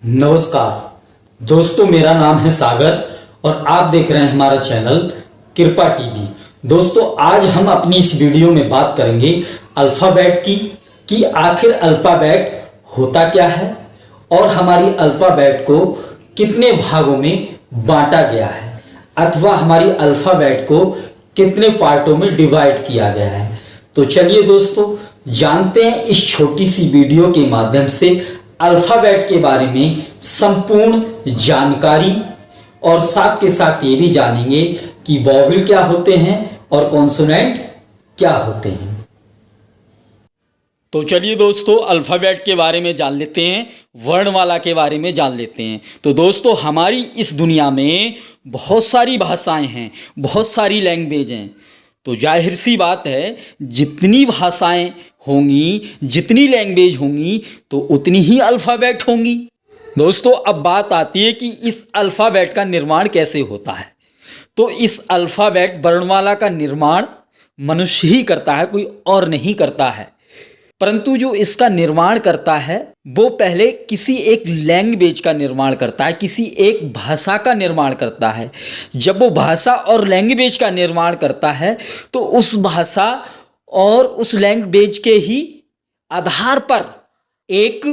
नमस्कार दोस्तों, मेरा नाम है सागर और आप देख रहे हैं हमारा चैनल कृपा टीवी। दोस्तों, आज हम अपनी इस वीडियो में बात करेंगे अल्फ़ाबेट की कि आखिर अल्फ़ाबेट होता क्या है और हमारी अल्फ़ाबेट को कितने भागों में बांटा गया है अथवा हमारी अल्फ़ाबेट को कितने पार्टों में डिवाइड किया गया है। तो चलिए दोस्तों, जानते हैं इस छोटी सी वीडियो के माध्यम से अल्फ़ाबेट के बारे में संपूर्ण जानकारी, और साथ के साथ ये भी जानेंगे कि वॉवेल क्या होते हैं और कॉन्सोनेंट क्या होते हैं। तो चलिए दोस्तों, अल्फ़ाबेट के बारे में जान लेते हैं, वर्णमाला के बारे में जान लेते हैं। तो दोस्तों, हमारी इस दुनिया में बहुत सारी भाषाएं हैं, बहुत सारी लैंग्वेज हैं। तो जाहिर सी बात है, जितनी भाषाएं होंगी, जितनी लैंग्वेज होंगी, तो उतनी ही अल्फ़ाबेट होंगी। दोस्तों, अब बात आती है कि इस अल्फ़ाबेट का निर्माण कैसे होता है। तो इस अल्फ़ाबेट वर्णमाला का निर्माण मनुष्य ही करता है, कोई और नहीं करता है। परंतु जो इसका निर्माण करता है वो पहले किसी एक लैंग्वेज का निर्माण करता है, किसी एक भाषा का निर्माण करता है। जब वो भाषा और लैंग्वेज का निर्माण करता है तो उस भाषा और उस लैंग्वेज के ही आधार पर एक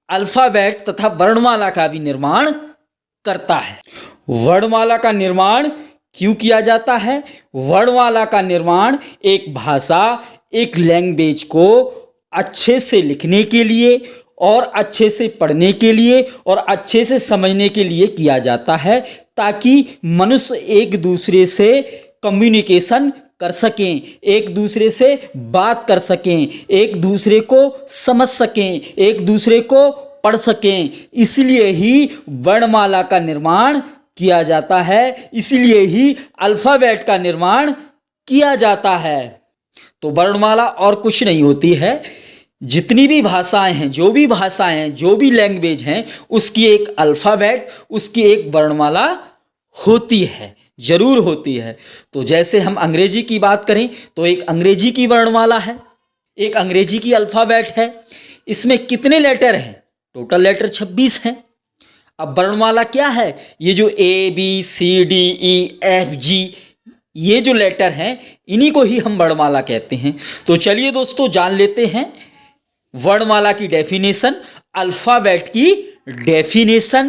अल्फ़ाबेट तथा वर्णमाला का भी निर्माण करता है। वर्णमाला का निर्माण क्यों किया जाता है? वर्णमाला का निर्माण एक भाषा, एक लैंग्वेज को अच्छे से लिखने के लिए और अच्छे से पढ़ने के लिए और अच्छे से समझने के लिए किया जाता है, ताकि मनुष्य एक दूसरे से कम्युनिकेशन कर सकें, एक दूसरे से बात कर सकें, एक दूसरे को समझ सकें, एक दूसरे को पढ़ सकें। इसलिए ही वर्णमाला का निर्माण किया जाता है, इसलिए ही अल्फ़ाबेट का निर्माण किया जाता है। तो वर्णमाला और कुछ नहीं होती है। जितनी भी भाषाएं हैं, जो भी भाषाएं हैं, जो भी लैंग्वेज हैं, उसकी एक अल्फ़ाबेट, उसकी एक वर्णमाला होती है, ज़रूर होती है। तो जैसे हम अंग्रेजी की बात करें तो एक अंग्रेजी की वर्णमाला है, एक अंग्रेजी की अल्फ़ाबेट है। इसमें कितने लेटर हैं? टोटल लेटर 26 हैं। अब वर्णमाला क्या है? ये जो ABCDEFG ये जो लेटर हैं, इन्हीं को ही हम वर्णमाला कहते हैं। तो चलिए दोस्तों, जान लेते हैं वर्णमाला की डेफिनेशन, अल्फ़ाबेट की डेफिनेशन,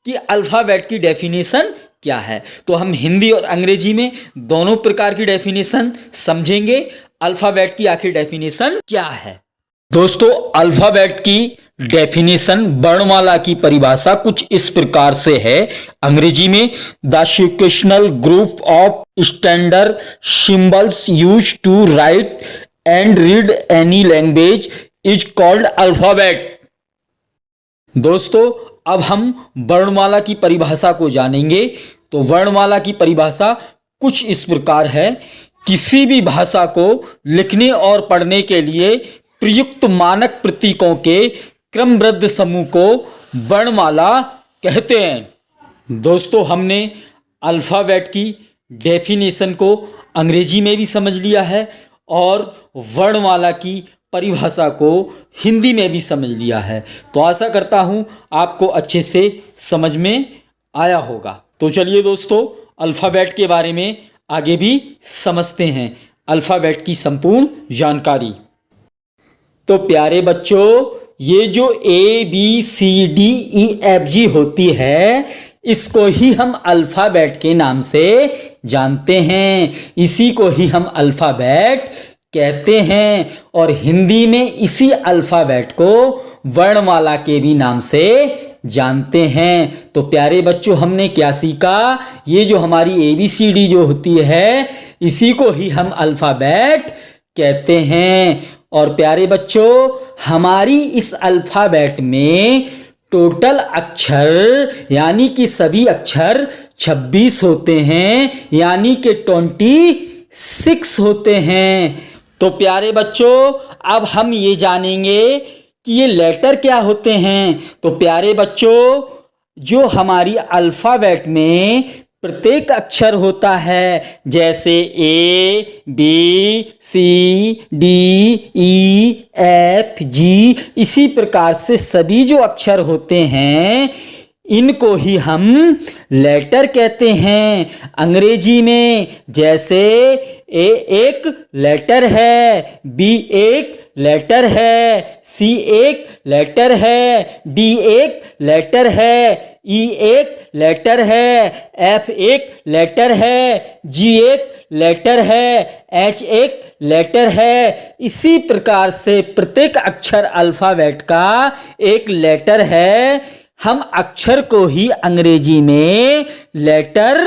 कि अल्फ़ाबेट की डेफिनेशन क्या है। तो हम हिंदी और अंग्रेजी में दोनों प्रकार की डेफिनेशन समझेंगे। अल्फ़ाबेट की आखिर डेफिनेशन क्या है? दोस्तों, अल्फ़ाबेट की डेफिनेशन, वर्णमाला की परिभाषा कुछ इस प्रकार से है। अंग्रेजी में the sequential group of standard symbols used to write and read any language is called alphabet. दोस्तों, अब हम वर्णमाला की परिभाषा को जानेंगे। तो वर्णमाला की परिभाषा कुछ इस प्रकार है। किसी भी भाषा को लिखने और पढ़ने के लिए प्रयुक्त मानक प्रतीकों के क्रमबद्ध समूह को वर्णमाला कहते हैं। दोस्तों, हमने अल्फ़ाबेट की डेफिनेशन को अंग्रेजी में भी समझ लिया है और वर्णमाला की परिभाषा को हिंदी में भी समझ लिया है। तो आशा करता हूँ आपको अच्छे से समझ में आया होगा। तो चलिए दोस्तों, अल्फ़ाबेट के बारे में आगे भी समझते हैं, अल्फ़ाबेट की संपूर्ण जानकारी। तो प्यारे बच्चों, ये जो ABCDEFG होती है, इसको ही हम अल्फ़ाबेट के नाम से जानते हैं, इसी को ही हम अल्फ़ाबेट कहते हैं। और हिंदी में इसी अल्फ़ाबेट को वर्णमाला के भी नाम से जानते हैं। तो प्यारे बच्चों, हमने क्या सीखा? ये जो हमारी ABCD जो होती है, इसी को ही हम अल्फ़ाबेट कहते हैं। और प्यारे बच्चों, हमारी इस अल्फ़ाबेट में टोटल अक्षर यानी कि सभी अक्षर 26 होते हैं, यानी कि 26 होते हैं। तो प्यारे बच्चों, अब हम ये जानेंगे कि ये लेटर क्या होते हैं। तो प्यारे बच्चों, जो हमारी अल्फ़ाबेट में प्रत्येक अक्षर होता है, जैसे ए, बी, सी, डी, ई, एफ, जी। इसी प्रकार से सभी जो अक्षर होते हैं इनको ही हम लेटर कहते हैं अंग्रेजी में। जैसे ए एक लेटर है, बी एक लेटर है, सी एक लेटर है, डी एक लेटर है, ई एक लेटर है, एफ एक लेटर है, जी एक लेटर है, एच एक लेटर है। इसी प्रकार से प्रत्येक अक्षर अल्फाबेट का एक लेटर है। हम अक्षर को ही अंग्रेजी में लेटर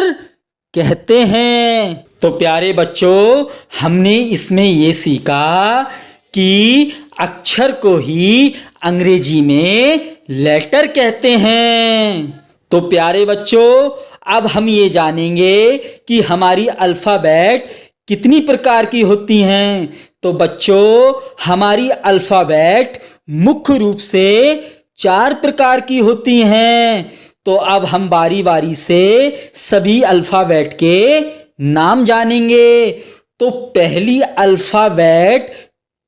कहते हैं। तो प्यारे बच्चों, हमने इसमें ये सीखा कि अक्षर को ही अंग्रेजी में लेटर कहते हैं। तो प्यारे बच्चों, अब हम ये जानेंगे कि हमारी अल्फ़ाबेट कितनी प्रकार की होती हैं। तो बच्चों, हमारी अल्फ़ाबेट मुख्य रूप से 4 प्रकार की होती हैं। तो अब हम बारी बारी से सभी अल्फ़ाबेट के नाम जानेंगे। तो पहली अल्फ़ाबेट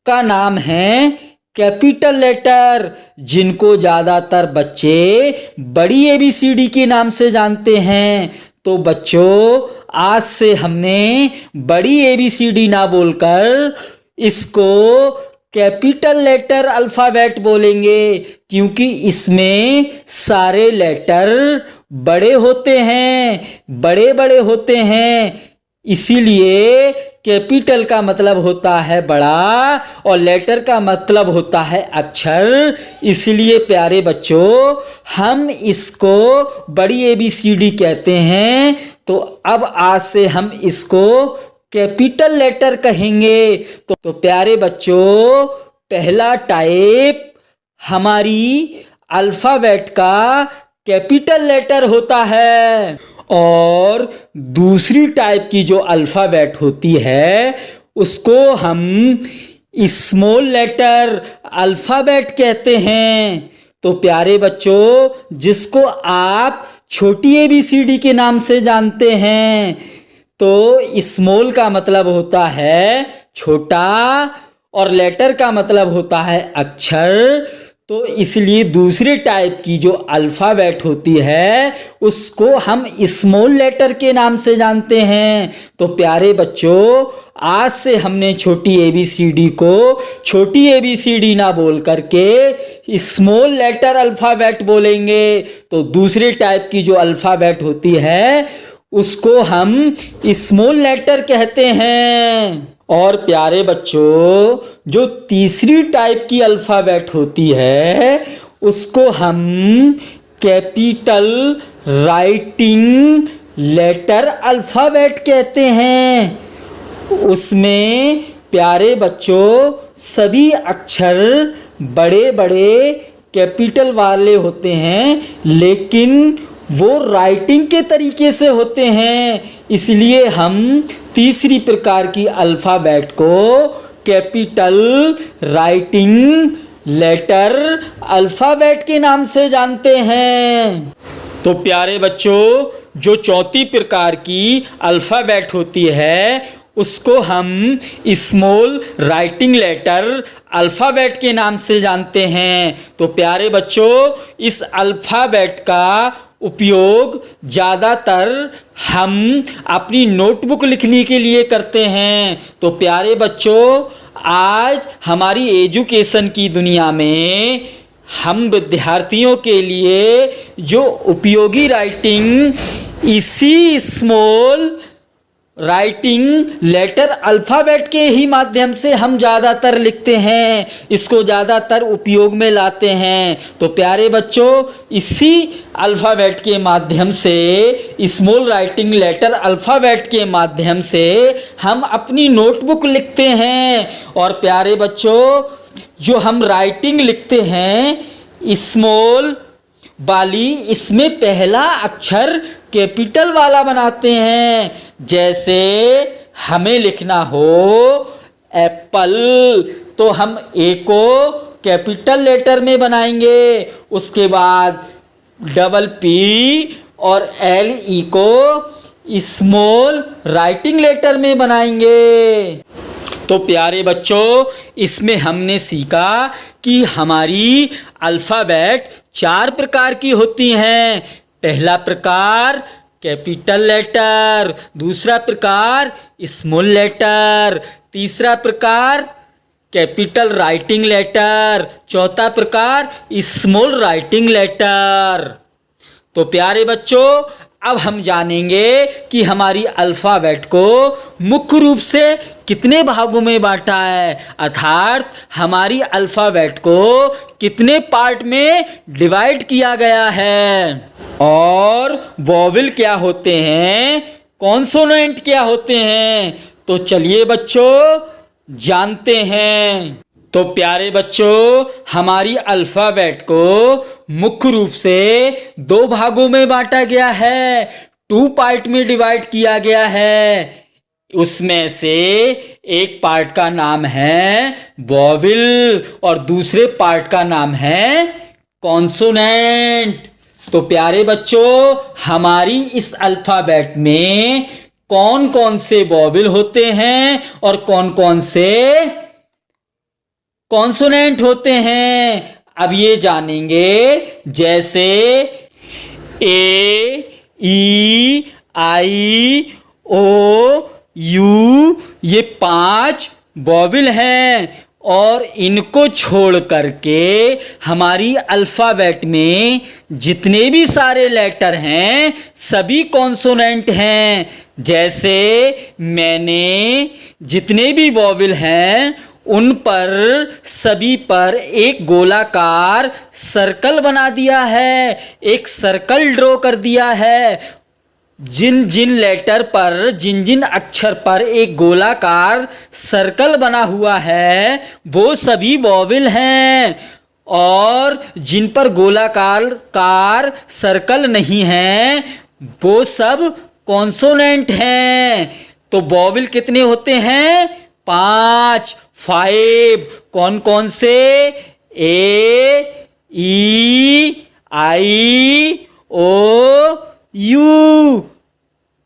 का नाम है कैपिटल लेटर, जिनको ज़्यादातर बच्चे बड़ी ABCD के नाम से जानते हैं। तो बच्चों, आज से हमने बड़ी ABCD ना बोलकर इसको कैपिटल लेटर अल्फ़ाबेट बोलेंगे, क्योंकि इसमें सारे लेटर बड़े होते हैं, बड़े बड़े होते हैं। इसीलिए कैपिटल का मतलब होता है बड़ा और लेटर का मतलब होता है अक्षर। इसलिए प्यारे बच्चों, हम इसको बड़ी ABCD कहते हैं। तो अब आज से हम इसको कैपिटल लेटर कहेंगे। तो प्यारे बच्चों, पहला टाइप हमारी अल्फ़ाबेट का कैपिटल लेटर होता है और दूसरी टाइप की जो अल्फ़ाबेट होती है उसको हम स्मॉल लेटर अल्फ़ाबेट कहते हैं। तो प्यारे बच्चों, जिसको आप छोटी ABCD के नाम से जानते हैं, तो स्मॉल का मतलब होता है छोटा और लेटर का मतलब होता है अक्षर। तो इसलिए दूसरे टाइप की जो अल्फ़ाबेट होती है उसको हम स्मॉल लेटर के नाम से जानते हैं। तो प्यारे बच्चों, आज से हमने छोटी ABCD को छोटी ABCD ना बोल करके स्मॉल लेटर अल्फ़ाबेट बोलेंगे। तो दूसरे टाइप की जो अल्फ़ाबेट होती है उसको हम स्मॉल लेटर कहते हैं। और प्यारे बच्चों, जो तीसरी टाइप की अल्फ़ाबेट होती है उसको हम कैपिटल राइटिंग लेटर अल्फ़ाबेट कहते हैं। उसमें प्यारे बच्चों सभी अक्षर बड़े बड़े कैपिटल वाले होते हैं, लेकिन वो राइटिंग के तरीके से होते हैं। इसलिए हम तीसरी प्रकार की अल्फ़ाबेट को कैपिटल राइटिंग लेटर अल्फ़ाबेट के नाम से जानते हैं। तो प्यारे बच्चों, जो चौथी प्रकार की अल्फ़ाबेट होती है उसको हम स्मॉल राइटिंग लेटर अल्फ़ाबेट के नाम से जानते हैं। तो प्यारे बच्चों, इस अल्फ़ाबेट का उपयोग ज़्यादातर हम अपनी नोटबुक लिखने के लिए करते हैं। तो प्यारे बच्चों, आज हमारी एजुकेशन की दुनिया में हम विद्यार्थियों के लिए जो उपयोगी राइटिंग इसी स्मॉल राइटिंग लेटर अल्फ़ाबेट के ही माध्यम से हम ज़्यादातर लिखते हैं, इसको ज़्यादातर उपयोग में लाते हैं। तो प्यारे बच्चों, इसी अल्फ़ाबेट के माध्यम से, स्मॉल राइटिंग लेटर अल्फ़ाबेट के माध्यम से हम अपनी नोटबुक लिखते हैं। और प्यारे बच्चों, जो हम राइटिंग लिखते हैं स्मॉल वाली, इसमें पहला अक्षर कैपिटल वाला बनाते हैं। जैसे हमें लिखना हो एप्पल, तो हम ए को कैपिटल लेटर में बनाएंगे, उसके बाद डबल पी और एल ई को स्मॉल राइटिंग लेटर में बनाएंगे। तो प्यारे बच्चों, इसमें हमने सीखा कि हमारी अल्फ़ाबेट 4 प्रकार की होती हैं। पहला प्रकार कैपिटल लेटर, दूसरा प्रकार स्मॉल लेटर, तीसरा प्रकार कैपिटल राइटिंग लेटर, चौथा प्रकार स्मॉल राइटिंग लेटर। तो प्यारे बच्चों, अब हम जानेंगे कि हमारी अल्फ़ाबेट को मुख्य रूप से कितने भागों में बांटा है, अर्थात हमारी अल्फ़ाबेट को कितने पार्ट में डिवाइड किया गया है, और वोवेल क्या होते हैं, कॉन्सोनेंट क्या होते हैं। तो चलिए बच्चों जानते हैं। तो प्यारे बच्चों, हमारी अल्फ़ाबेट को मुख्य रूप से 2 भागों में बांटा गया है, 2 पार्ट में डिवाइड किया गया है। उसमें से एक पार्ट का नाम है वोवेल और दूसरे पार्ट का नाम है कॉन्सोनेंट। तो प्यारे बच्चों, हमारी इस अल्फ़ाबेट में कौन कौन से वोवेल होते हैं और कौन कौन से कॉन्सोनेंट होते हैं, अब ये जानेंगे। जैसे ए, ई, आई, ओ, यू, ये 5 वोवेल हैं, और इनको छोड़ करके हमारी अल्फ़ाबेट में जितने भी सारे लेटर हैं सभी कॉन्सोनेंट हैं। जैसे मैंने जितने भी वोवेल हैं उन पर सभी पर एक गोलाकार सर्कल बना दिया है, एक सर्कल ड्रॉ कर दिया है। जिन जिन लेटर पर, जिन जिन अक्षर पर एक गोलाकार सर्कल बना हुआ है वो सभी वोवेल हैं, और जिन पर गोलाकार सर्कल नहीं है वो सब कॉन्सोनेंट हैं। तो वोवेल कितने होते हैं? 5 कौन कौन से? ए, ई, आई, ओ, यू,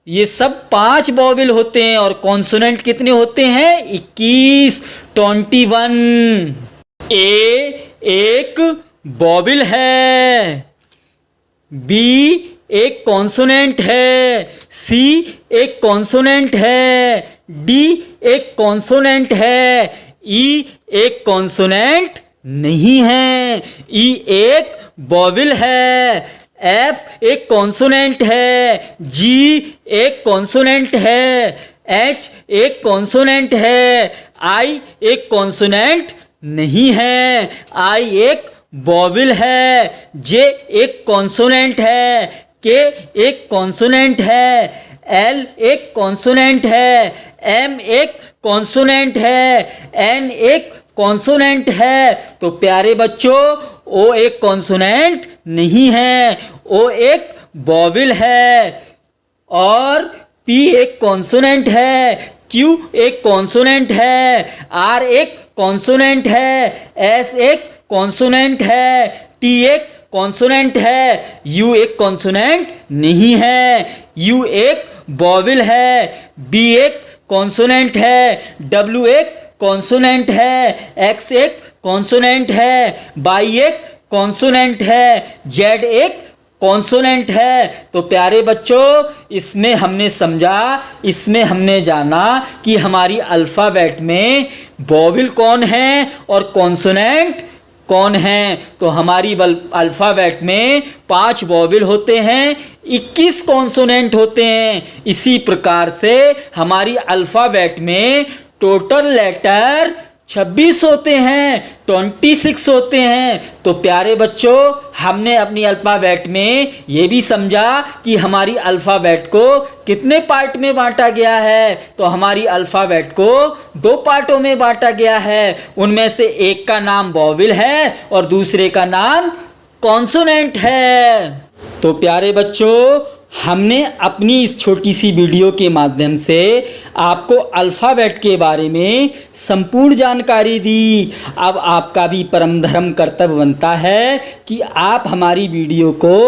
ये सब 5 वोवेल होते हैं। और कॉन्सोनेंट कितने होते हैं? 21। ए एक वोवेल है, बी एक कॉन्सोनेंट है, सी एक कॉन्सोनेंट है, डी एक कॉन्सोनेंट है, ई एक कॉन्सोनेंट नहीं है। ई एक वोवेल है, एफ एक कॉन्सोनेंट है, जी एक कॉन्सोनेंट है, एच एक कॉन्सोनेंट है, आई एक कॉन्सोनेंट नहीं है। आई एक वोवेल है, जे एक कॉन्सोनेंट है, के एक कॉन्सोनेंट है, एल एक कॉन्सोनेंट है, एम एक कॉन्सोनेंट है, एन एक कॉन्सोनेंट है। तो प्यारे बच्चों, ओ एक कॉन्सोनेंट नहीं है, ओ एक वोवेल है, और पी एक कॉन्सोनेंट है, क्यू एक कॉन्सोनेंट है, आर एक कॉन्सोनेंट है, एस एक कॉन्सोनेंट है, टी एक कॉन्सोनेंट है, यू एक कॉन्सोनेंट नहीं है। यू एक वोवेल है, बी एक कॉन्सोनेंट है, डब्ल्यू एक कॉन्सोनेंट है, एक्स एक कॉन्सोनेंट है, वाई एक कॉन्सोनेंट है, जेड एक कॉन्सोनेंट है। तो प्यारे बच्चों, इसमें हमने समझा, इसमें हमने जाना कि हमारी अल्फ़ाबेट में वोवेल कौन है और कॉन्सोनेंट कौन है। तो हमारी अल्फ़ाबेट में 5 वोवेल होते हैं, 21 कॉन्सोनेंट होते हैं। इसी प्रकार से हमारी अल्फ़ाबेट में टोटल लेटर 26 होते हैं, 26 होते हैं। तो प्यारे बच्चों, हमने अपनी अल्फ़ाबेट में ये भी समझा कि हमारी अल्फ़ाबेट को कितने पार्ट में बांटा गया है। तो हमारी अल्फ़ाबेट को 2 पार्टों में बांटा गया है, उनमें से एक का नाम वोवेल है और दूसरे का नाम कॉन्सोनेंट है। तो प्यारे बच्चों, हमने अपनी इस छोटी सी वीडियो के माध्यम से आपको अल्फ़ाबेट के बारे में संपूर्ण जानकारी दी। अब आपका भी परम धर्म कर्तव्य बनता है कि आप हमारी वीडियो को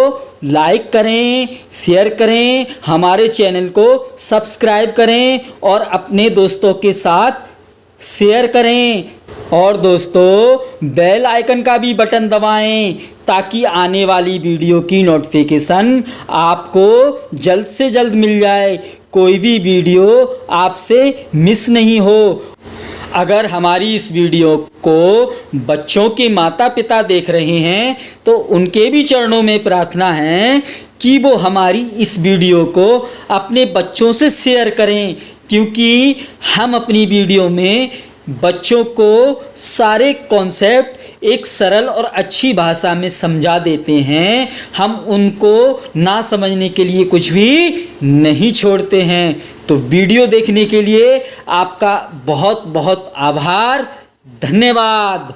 लाइक करें, शेयर करें, हमारे चैनल को सब्सक्राइब करें और अपने दोस्तों के साथ शेयर करें। और दोस्तों बेल आइकन का भी बटन दबाएं ताकि आने वाली वीडियो की नोटिफिकेशन आपको जल्द से जल्द मिल जाए, कोई भी वीडियो आपसे मिस नहीं हो। अगर हमारी इस वीडियो को बच्चों के माता पिता देख रहे हैं तो उनके भी चरणों में प्रार्थना है कि वो हमारी इस वीडियो को अपने बच्चों से शेयर करें, क्योंकि हम अपनी वीडियो में बच्चों को सारे कॉन्सेप्ट एक सरल और अच्छी भाषा में समझा देते हैं। हम उनको ना समझने के लिए कुछ भी नहीं छोड़ते हैं। तो वीडियो देखने के लिए आपका बहुत बहुत आभार, धन्यवाद।